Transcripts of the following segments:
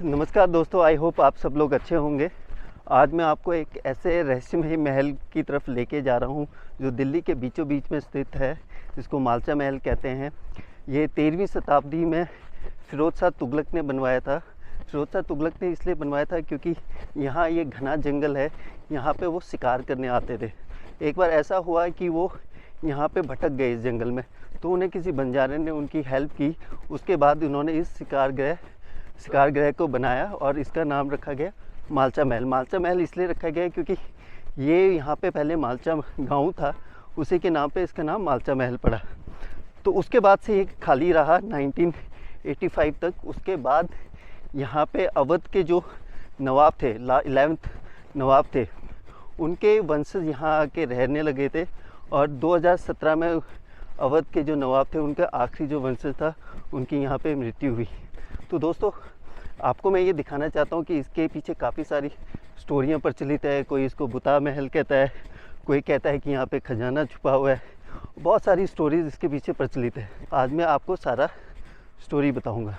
नमस्कार दोस्तों, I hope आप सब लोग अच्छे होंगे। आज मैं आपको एक ऐसे रहस्यमयी महल की तरफ लेके जा रहा हूँ जो दिल्ली के बीचों बीच में स्थित है, जिसको मालचा महल कहते हैं। ये 13वीं शताब्दी में फिरोज शाह तुगलक ने बनवाया था। फिरोज शाह तुगलक ने इसलिए बनवाया था क्योंकि यहाँ ये घना जंगल है, यहाँ पे वो शिकार करने आते थे। एक बार ऐसा हुआ कि वो यहाँ पे भटक गए इस जंगल में, तो उन्हें किसी बंजारे ने उनकी हेल्प की। उसके बाद उन्होंने इस शिकार गृह को बनाया और इसका नाम रखा गया मालचा महल। मालचा महल इसलिए रखा गया क्योंकि ये यहाँ पे पहले मालचा गांव था, उसी के नाम पे इसका नाम मालचा महल पड़ा। तो उसके बाद से ये खाली रहा 1985 तक। उसके बाद यहाँ पे अवध के जो नवाब थे, 11th नवाब थे, उनके वंशज यहाँ आके रहने लगे थे। और 2017 में अवध के जो नवाब थे, उनका आखिरी जो वंशज था, उनकी यहाँ पे मृत्यु हुई। तो दोस्तों, आपको मैं ये दिखाना चाहता हूँ कि इसके पीछे काफ़ी सारी स्टोरियाँ प्रचलित है। कोई इसको बुता महल कहता है, कोई कहता है कि यहाँ पे खजाना छुपा हुआ है। बहुत सारी स्टोरीज इसके पीछे प्रचलित है। आज मैं आपको सारा स्टोरी बताऊँगा।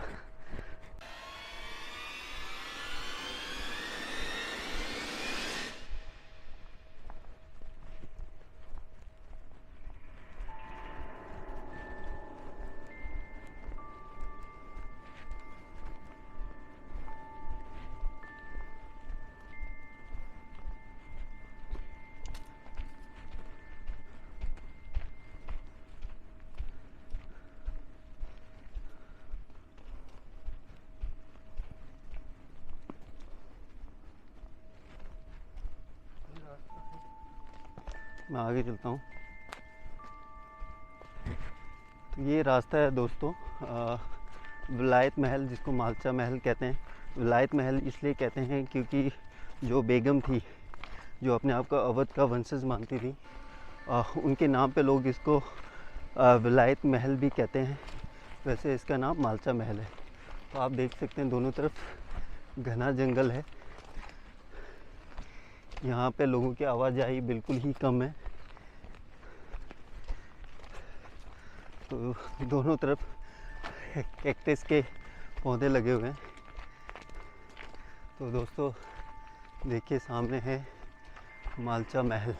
मैं आगे चलता हूँ। तो ये रास्ता है दोस्तों, विलायत महल, जिसको मालचा महल कहते हैं। विलायत महल इसलिए कहते हैं क्योंकि जो बेगम थी, जो अपने आप को अवध का वंशज मानती थी, उनके नाम पे लोग इसको विलायत महल भी कहते हैं। वैसे इसका नाम मालचा महल है। तो आप देख सकते हैं दोनों तरफ घना जंगल है। यहाँ पे लोगों की आवाजाही बिल्कुल ही कम है। तो दोनों तरफ कैक्टस के पौधे लगे हुए हैं। तो दोस्तों देखिए, सामने है मालचा महल।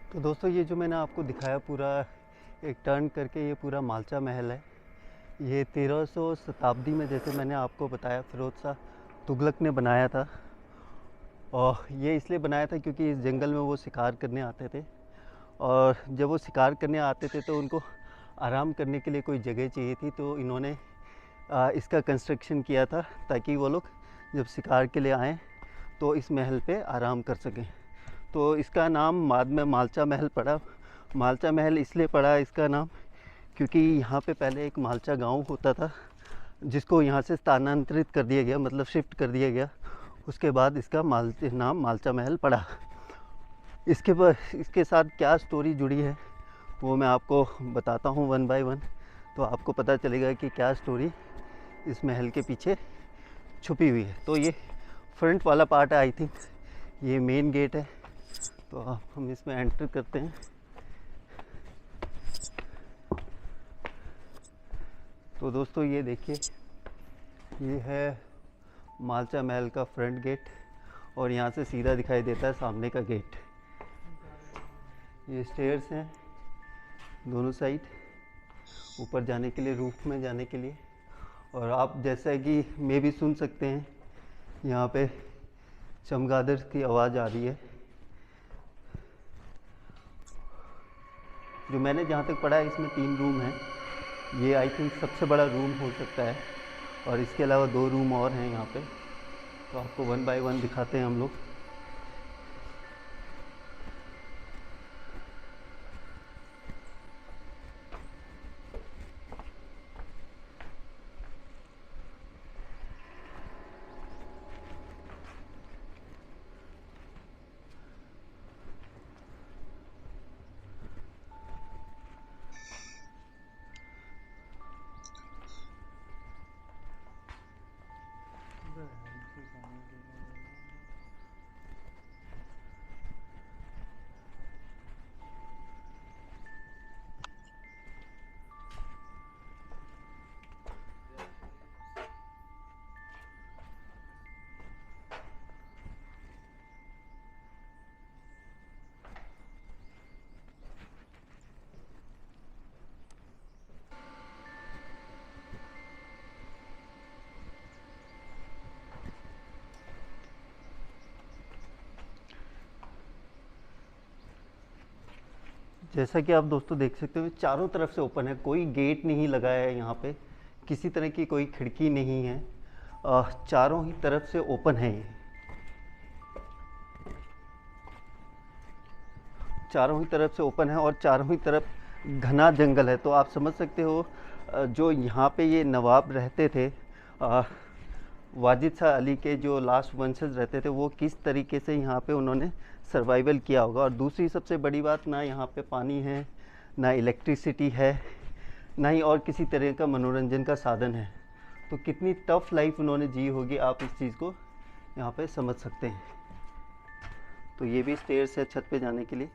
तो दोस्तों, ये जो मैंने आपको दिखाया पूरा एक टर्न करके, ये पूरा मालचा महल है। ये 1300 शताब्दी में, जैसे मैंने आपको बताया, फिरोज शाह तुगलक ने बनाया था। और ये इसलिए बनाया था क्योंकि इस जंगल में वो शिकार करने आते थे। और जब वो शिकार करने आते थे तो उनको आराम करने के लिए कोई जगह चाहिए थी। तो इन्होंने इसका कंस्ट्रक्शन किया था ताकि वो लोग जब शिकार के लिए आएँ तो इस महल पे आराम कर सकें। तो इसका नाम बाद में मालचा महल पड़ा। मालचा महल इसलिए पड़ा इसका नाम क्योंकि यहाँ पे पहले एक मालचा गांव होता था, जिसको यहाँ से स्थानांतरित कर दिया गया, मतलब शिफ्ट कर दिया गया। उसके बाद इसका नाम मालचा महल पड़ा। इसके साथ क्या स्टोरी जुड़ी है वो मैं आपको बताता हूँ वन बाय वन। तो आपको पता चलेगा कि क्या स्टोरी इस महल के पीछे छुपी हुई है। तो ये फ्रंट वाला पार्ट है, आई थिंक ये मेन गेट है। तो हम इसमें एंटर करते हैं। तो दोस्तों ये देखिए, ये है मालचा महल का फ्रंट गेट और यहाँ से सीधा दिखाई देता है सामने का गेट। ये स्टेयर्स हैं दोनों साइड ऊपर जाने के लिए, रूफ में जाने के लिए। और आप जैसा कि मैं भी सुन सकते हैं, यहाँ पे चमगादड़ की आवाज़ आ रही है। जो मैंने जहाँ तक पढ़ा है इसमें 3 रूम हैं। ये आई थिंक सबसे बड़ा रूम हो सकता है, और इसके अलावा 2 रूम और हैं यहाँ पे। तो आपको 1 बाय 1 दिखाते हैं हम लोग। जैसा कि आप दोस्तों देख सकते हो, चारों तरफ से ओपन है, कोई गेट नहीं लगा है यहाँ पे, किसी तरह की कोई खिड़की नहीं है। चारों ही तरफ से ओपन है ये, चारों ही तरफ से ओपन है, और चारों ही तरफ घना जंगल है। तो आप समझ सकते हो जो यहाँ पे ये नवाब रहते थे, वाजिद शाह अली के जो लास्ट वंशज रहते थे, वो किस तरीके से यहाँ पे उन्होंने सर्वाइवल किया होगा। और दूसरी सबसे बड़ी बात, ना यहाँ पे पानी है, ना इलेक्ट्रिसिटी है, ना ही और किसी तरह का मनोरंजन का साधन है। तो कितनी टफ लाइफ उन्होंने जी होगी, आप इस चीज़ को यहाँ पे समझ सकते हैं। तो ये भी स्टेयर्स है छत पे जाने के लिए।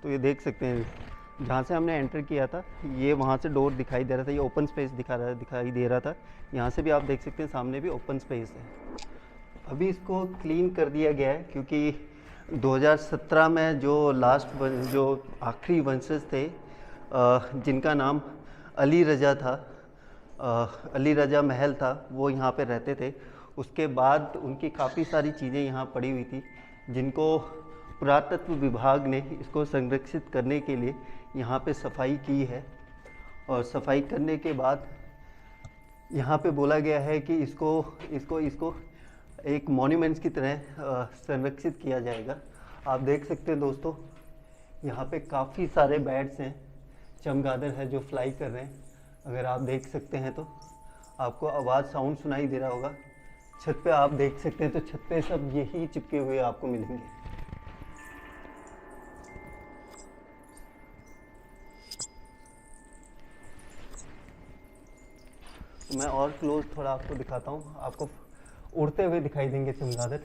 तो ये देख सकते हैं, जहाँ से हमने एंटर किया था, ये वहाँ से डोर दिखाई दे रहा था, ये ओपन स्पेस दिखाई दे रहा था। यहाँ से भी आप देख सकते हैं सामने भी ओपन स्पेस है। अभी इसको क्लीन कर दिया गया है, क्योंकि 2017 में जो आखिरी वंशज थे, जिनका नाम अली रजा था, अली रजा महल था, वो यहाँ पे रहते थे। उसके बाद उनकी काफ़ी सारी चीज़ें यहाँ पड़ी हुई थी, जिनको पुरातत्व विभाग ने इसको संरक्षित करने के लिए यहाँ पे सफाई की है। और सफाई करने के बाद यहाँ पे बोला गया है कि इसको एक मॉन्यूमेंट्स की तरह संरक्षित किया जाएगा। आप देख सकते हैं दोस्तों, यहाँ पे काफ़ी सारे बर्ड्स हैं, चमगादड़ है जो फ्लाई कर रहे हैं। अगर आप देख सकते हैं तो आपको आवाज़ साउंड सुनाई दे रहा होगा। छत पे आप देख सकते हैं, तो छत पे सब यही चिपके हुए आपको मिलेंगे। मैं और क्लोज थोड़ा आपको दिखाता हूँ, आपको उड़ते हुए दिखाई देंगे चमगादड़।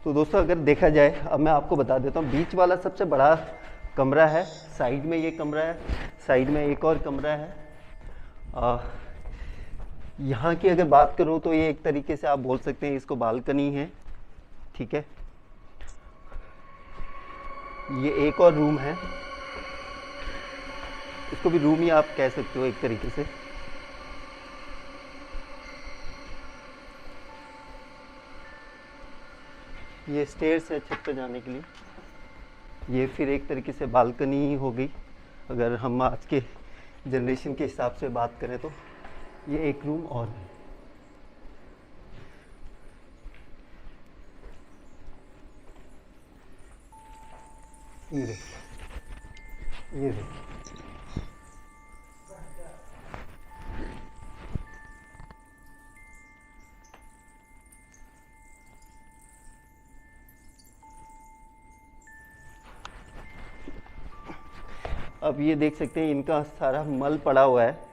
तो दोस्तों अगर देखा जाए, अब मैं आपको बता देता हूँ, बीच वाला सबसे बड़ा कमरा है, साइड में ये कमरा है, साइड में एक और कमरा है। यहाँ की अगर बात करूँ तो ये एक तरीके से आप बोल सकते हैं इसको बालकनी है, ठीक है। ये एक और रूम है, इसको भी रूम ही आप कह सकते हो एक तरीके से। ये स्टेयर्स है छत पे जाने के लिए। ये फिर एक तरीके से बालकनी ही हो गई, अगर हम आज के जनरेशन के हिसाब से बात करें तो। ये एक रूम और है। ये देखिए, ये देखिए, अब ये देख सकते हैं इनका सारा मल पड़ा हुआ है,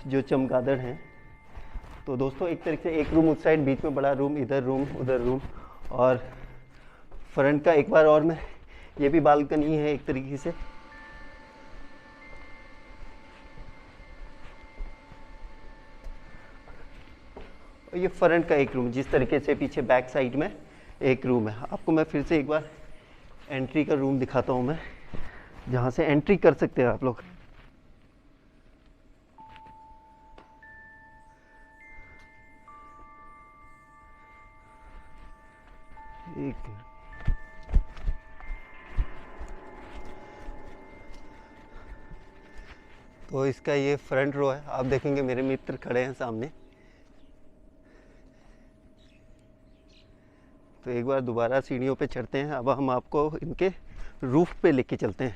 जो चमगादड़ हैं। तो दोस्तों एक तरीके से एक रूम उस साइड, बीच में बड़ा रूम, इधर रूम, उधर रूम, और फ्रंट का एक बार और मैं, ये भी बालकनी है एक तरीके से। और ये फ्रंट का एक रूम, जिस तरीके से पीछे बैक साइड में एक रूम है। आपको मैं फिर से एक बार एंट्री का रूम दिखाता हूँ मैं, जहाँ से एंट्री कर सकते हैं आप लोग। एक तो इसका ये फ्रंट रो है। आप देखेंगे मेरे मित्र खड़े हैं सामने। तो एक बार दोबारा सीढ़ियों पे चढ़ते हैं। अब हम आपको इनके रूफ पे लेके चलते हैं।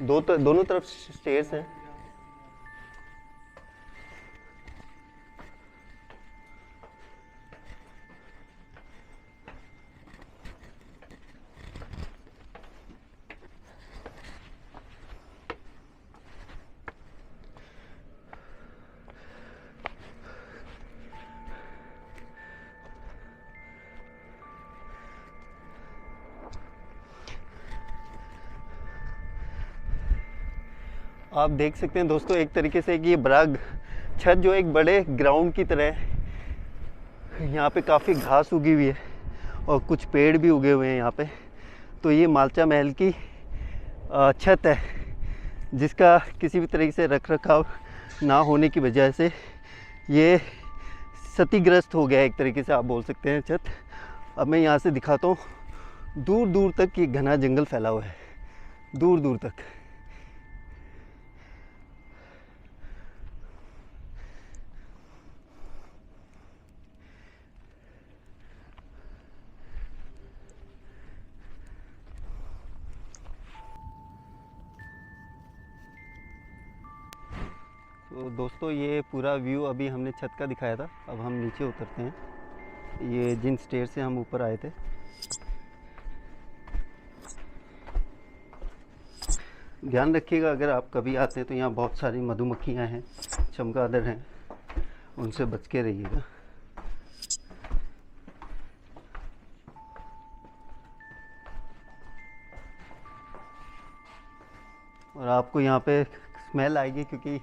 दोनों तरफ स्टेयर्स हैं। आप देख सकते हैं दोस्तों, एक तरीके से कि ये बराग छत जो एक बड़े ग्राउंड की तरह है। यहाँ पे काफ़ी घास उगी हुई है और कुछ पेड़ भी उगे हुए हैं यहाँ पे। तो ये मालचा महल की छत है, जिसका किसी भी तरीके से रख रखाव ना होने की वजह से ये क्षतिग्रस्त हो गया है, एक तरीके से आप बोल सकते हैं छत। अब मैं यहाँ से दिखाता हूँ, दूर दूर तक ये घना जंगल फैला हुआ है, दूर दूर तक। तो दोस्तों, ये पूरा व्यू अभी हमने छत का दिखाया था। अब हम नीचे उतरते हैं, ये जिन स्टेयर से हम ऊपर आए थे। ध्यान रखिएगा, अगर आप कभी आते हैं तो यहाँ बहुत सारी मधुमक्खियाँ हैं, चमगादड़ हैं, उनसे बच के रहिएगा। और आपको यहाँ पे स्मेल आएगी, क्योंकि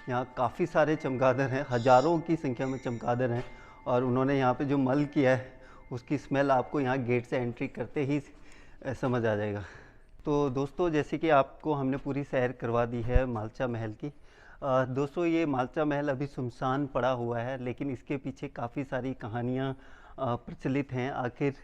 यहाँ काफ़ी सारे चमगादड़ हैं, हज़ारों की संख्या में चमगादड़ हैं। और उन्होंने यहाँ पे जो मल किया है उसकी स्मेल आपको यहाँ गेट से एंट्री करते ही समझ आ जाएगा। तो दोस्तों, जैसे कि आपको हमने पूरी सैर करवा दी है मालचा महल की। दोस्तों, ये मालचा महल अभी सुनसान पड़ा हुआ है, लेकिन इसके पीछे काफ़ी सारी कहानियाँ प्रचलित हैं। आखिर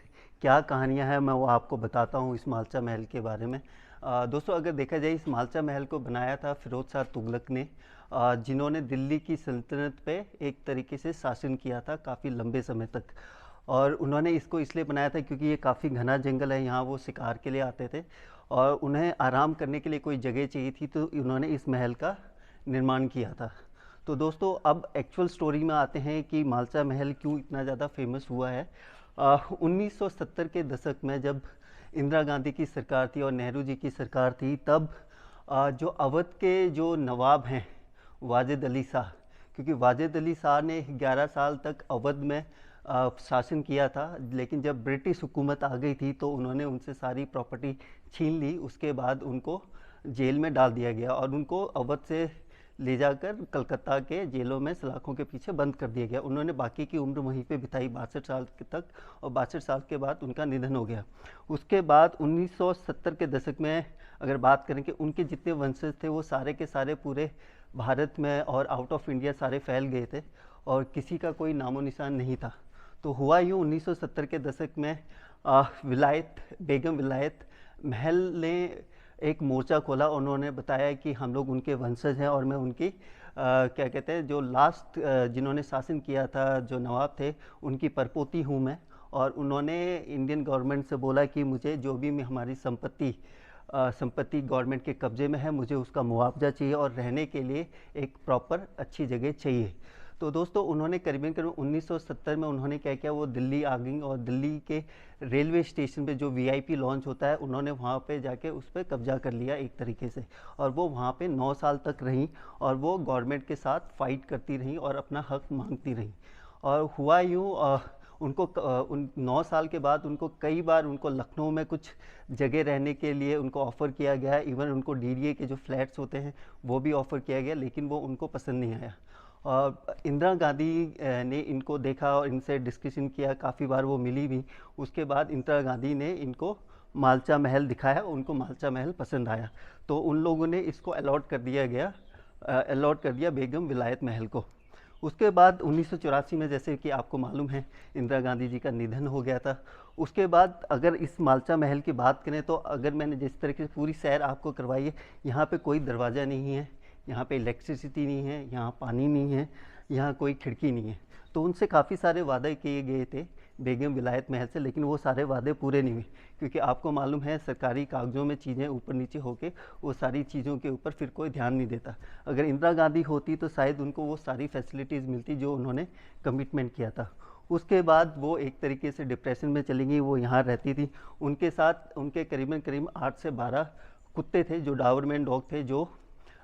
क्या कहानियाँ हैं, मैं वो आपको बताता हूँ इस मालचा महल के बारे में। दोस्तों, अगर देखा जाए, इस मालचा महल को बनाया था फिरोज शाह तुगलक ने, जिन्होंने दिल्ली की सल्तनत पे एक तरीके से शासन किया था काफ़ी लंबे समय तक। और उन्होंने इसको इसलिए बनाया था क्योंकि ये काफ़ी घना जंगल है, यहाँ वो शिकार के लिए आते थे और उन्हें आराम करने के लिए कोई जगह चाहिए थी, तो उन्होंने इस महल का निर्माण किया था। तो दोस्तों, अब एक्चुअल स्टोरी में आते हैं कि मालचा महल क्यों इतना ज़्यादा फेमस हुआ है। 1970 के दशक में जब इंदिरा गांधी की सरकार थी और नेहरू जी की सरकार थी, तब जो अवध के जो नवाब हैं वाजिद अली शाह, क्योंकि वाजिद अली शाह ने 11 साल तक अवध में शासन किया था, लेकिन जब ब्रिटिश हुकूमत आ गई थी तो उन्होंने उनसे सारी प्रॉपर्टी छीन ली। उसके बाद उनको जेल में डाल दिया गया और उनको अवध से ले जाकर कलकत्ता के जेलों में सलाखों के पीछे बंद कर दिया गया। उन्होंने बाकी की उम्र वहीं पे बिताई 62 साल तक, और 62 साल के बाद उनका निधन हो गया। उसके बाद 1970 के दशक में अगर बात करें कि उनके जितने वंशज थे वो सारे के सारे पूरे भारत में और आउट ऑफ इंडिया सारे फैल गए थे और किसी का कोई नामो निशान नहीं था। तो हुआ यूँ 1970 के दशक में बेगम विलायत महल ने एक मोर्चा खोला। उन्होंने बताया कि हम लोग उनके वंशज हैं और मैं उनकी क्या कहते हैं, जो लास्ट जिन्होंने शासन किया था, जो नवाब थे, उनकी परपोती हूँ मैं। और उन्होंने इंडियन गवर्नमेंट से बोला कि मुझे जो भी हमारी संपत्ति गवर्नमेंट के कब्ज़े में है, मुझे उसका मुआवजा चाहिए और रहने के लिए एक प्रॉपर अच्छी जगह चाहिए। तो दोस्तों, उन्होंने करीबन 1970 में उन्होंने क्या किया, वो दिल्ली आ गई और दिल्ली के रेलवे स्टेशन पे जो वीआईपी लॉन्च होता है, उन्होंने वहाँ पे जाके उस पर कब्जा कर लिया एक तरीके से। और वो वहाँ पे 9 साल तक रहीं और वो गवर्नमेंट के साथ फाइट करती रहीं और अपना हक मांगती रहीं। और हुआ यूँ उनको उन 9 साल के बाद उनको कई बार उनको लखनऊ में कुछ जगह रहने के लिए उनको ऑफ़र किया गया, इवन उनको डीडीए के जो फ्लैट्स होते हैं वो भी ऑफ़र किया गया, लेकिन वो उनको पसंद नहीं आया। और इंदिरा गांधी ने इनको देखा और इनसे डिस्कशन किया, काफ़ी बार वो मिली भी। उसके बाद इंदिरा गांधी ने इनको मालचा महल दिखाया, उनको मालचा महल पसंद आया, तो उन लोगों ने इसको अलॉट कर दिया बेगम विलायत महल को। उसके बाद 1984 में, जैसे कि आपको मालूम है, इंदिरा गांधी जी का निधन हो गया था। उसके बाद अगर इस मालचा महल की बात करें तो अगर मैंने जिस तरीके से पूरी सैर आपको करवाई है, यहाँ पे कोई दरवाज़ा नहीं है, यहाँ पे इलेक्ट्रिसिटी नहीं है, यहाँ पानी नहीं है, यहाँ कोई खिड़की नहीं है। तो उनसे काफ़ी सारे वादे किए गए थे बेगम विलायत महल से, लेकिन वो सारे वादे पूरे नहीं हुए, क्योंकि आपको मालूम है सरकारी कागज़ों में चीज़ें ऊपर नीचे होके वो सारी चीज़ों के ऊपर फिर कोई ध्यान नहीं देता। अगर इंदिरा गांधी होती तो शायद उनको वो सारी फैसिलिटीज़ मिलती जो उन्होंने कमिटमेंट किया था। उसके बाद वो एक तरीके से डिप्रेशन में चली गई, वो यहाँ रहती थी। उनके साथ उनके करीबन करीब 8 से 12 कुत्ते थे जो डाबरमैन डॉग थे, जो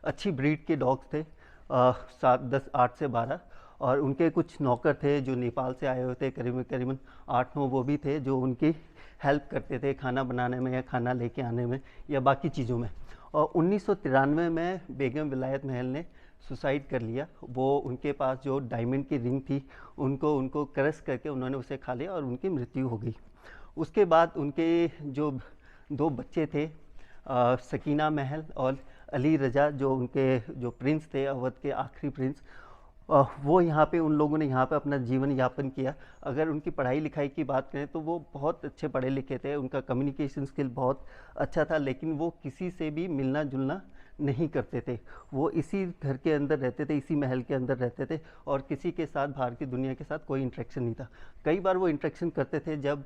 अच्छी ब्रीड के डॉग्स थे, 8 से 12। और उनके कुछ नौकर थे जो नेपाल से आए हुए थे, करीबन 8-9 वो भी थे जो उनकी हेल्प करते थे खाना बनाने में या खाना लेके आने में या बाकी चीज़ों में। और 1993 में बेगम विलायत महल ने सुसाइड कर लिया। वो उनके पास जो डायमंड की रिंग थी उनको क्रश करके उन्होंने उसे खा लिया और उनकी मृत्यु हो गई। उसके बाद उनके जो 2 बच्चे थे, सकीना महल और अली रज़ा, जो उनके जो प्रिंस थे, अवध के आखिरी प्रिंस, वो यहाँ पे उन लोगों ने यहाँ पे अपना जीवन यापन किया। अगर उनकी पढ़ाई लिखाई की बात करें तो वो बहुत अच्छे पढ़े लिखे थे, उनका कम्युनिकेशन स्किल बहुत अच्छा था, लेकिन वो किसी से भी मिलना जुलना नहीं करते थे। वो इसी घर के अंदर रहते थे, इसी महल के अंदर रहते थे और किसी के साथ बाहर की दुनिया के साथ कोई इंटरेक्शन नहीं था। कई बार वो इंटरेक्शन करते थे जब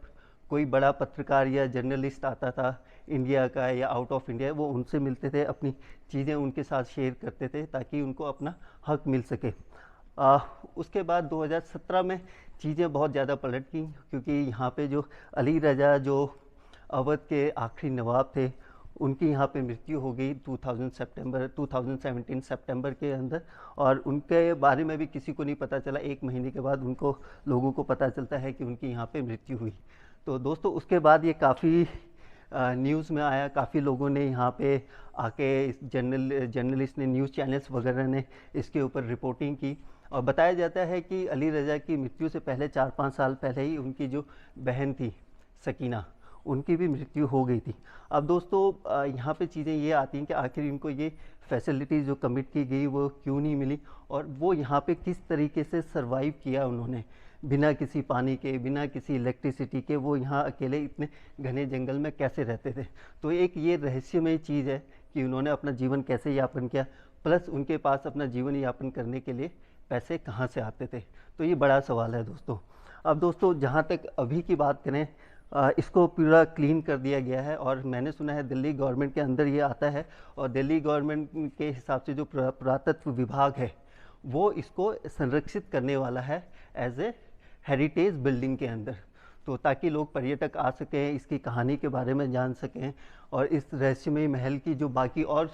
कोई बड़ा पत्रकार या जर्नलिस्ट आता था इंडिया का या आउट ऑफ इंडिया, वो उनसे मिलते थे, अपनी चीज़ें उनके साथ शेयर करते थे ताकि उनको अपना हक मिल सके। उसके बाद 2017 में चीज़ें बहुत ज़्यादा पलट गई, क्योंकि यहाँ पे जो अली रज़ा, जो अवध के आखिरी नवाब थे, उनकी यहाँ पे मृत्यु हो गई 2017 सितंबर के अंदर। और उनके बारे में भी किसी को नहीं पता चला, 1 महीने के बाद लोगों को पता चलता है कि उनकी यहाँ पे मृत्यु हुई। तो दोस्तों उसके बाद ये काफ़ी न्यूज़ में आया, काफ़ी लोगों ने यहाँ पे आके, जर्नलिस्ट ने, न्यूज़ चैनल्स वगैरह ने इसके ऊपर रिपोर्टिंग की। और बताया जाता है कि अली रज़ा की मृत्यु से पहले 4-5 साल पहले ही उनकी जो बहन थी सकीना, उनकी भी मृत्यु हो गई थी। अब दोस्तों यहाँ पे चीज़ें ये आती हैं कि आखिर इनको ये फैसिलिटीज़ जो कमिट की गई वो क्यों नहीं मिली, और वो यहाँ पे किस तरीके से सरवाइव किया उन्होंने, बिना किसी पानी के, बिना किसी इलेक्ट्रिसिटी के, वो यहाँ अकेले इतने घने जंगल में कैसे रहते थे। तो एक ये रहस्यमय चीज़ है कि उन्होंने अपना जीवन कैसे यापन किया, प्लस उनके पास अपना जीवन यापन करने के लिए पैसे कहाँ से आते थे। तो ये बड़ा सवाल है दोस्तों। अब दोस्तों जहाँ तक अभी की बात करें, इसको पूरा क्लीन कर दिया गया है, और मैंने सुना है दिल्ली गवर्नमेंट के अंदर ये आता है, और दिल्ली गवर्नमेंट के हिसाब से जो पुरातत्व विभाग है वो इसको संरक्षित करने वाला है एज ए हेरिटेज बिल्डिंग के अंदर, तो ताकि लोग पर्यटक आ सकें, इसकी कहानी के बारे में जान सकें, और इस रहस्यमय महल की जो बाकी और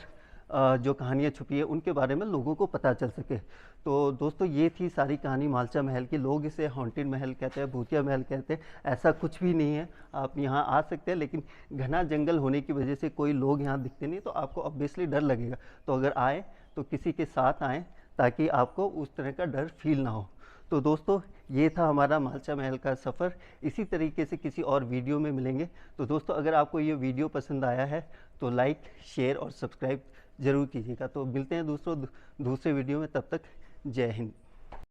जो कहानियाँ छुपी है उनके बारे में लोगों को पता चल सके। तो दोस्तों ये थी सारी कहानी मालचा महल की। लोग इसे हॉन्टेड महल कहते हैं, भूतिया महल कहते हैं, ऐसा कुछ भी नहीं है। आप यहाँ आ सकते हैं, लेकिन घना जंगल होने की वजह से कोई लोग यहाँ दिखते नहीं, तो आपको ऑब्वियसली डर लगेगा। तो अगर आए तो किसी के साथ आएँ ताकि आपको उस तरह का डर फील ना हो। तो दोस्तों ये था हमारा मालचा महल का सफ़र। इसी तरीके से किसी और वीडियो में मिलेंगे। तो दोस्तों अगर आपको ये वीडियो पसंद आया है तो लाइक, शेयर और सब्सक्राइब ज़रूर कीजिएगा। तो मिलते हैं दूसरे वीडियो में, तब तक जय हिंद।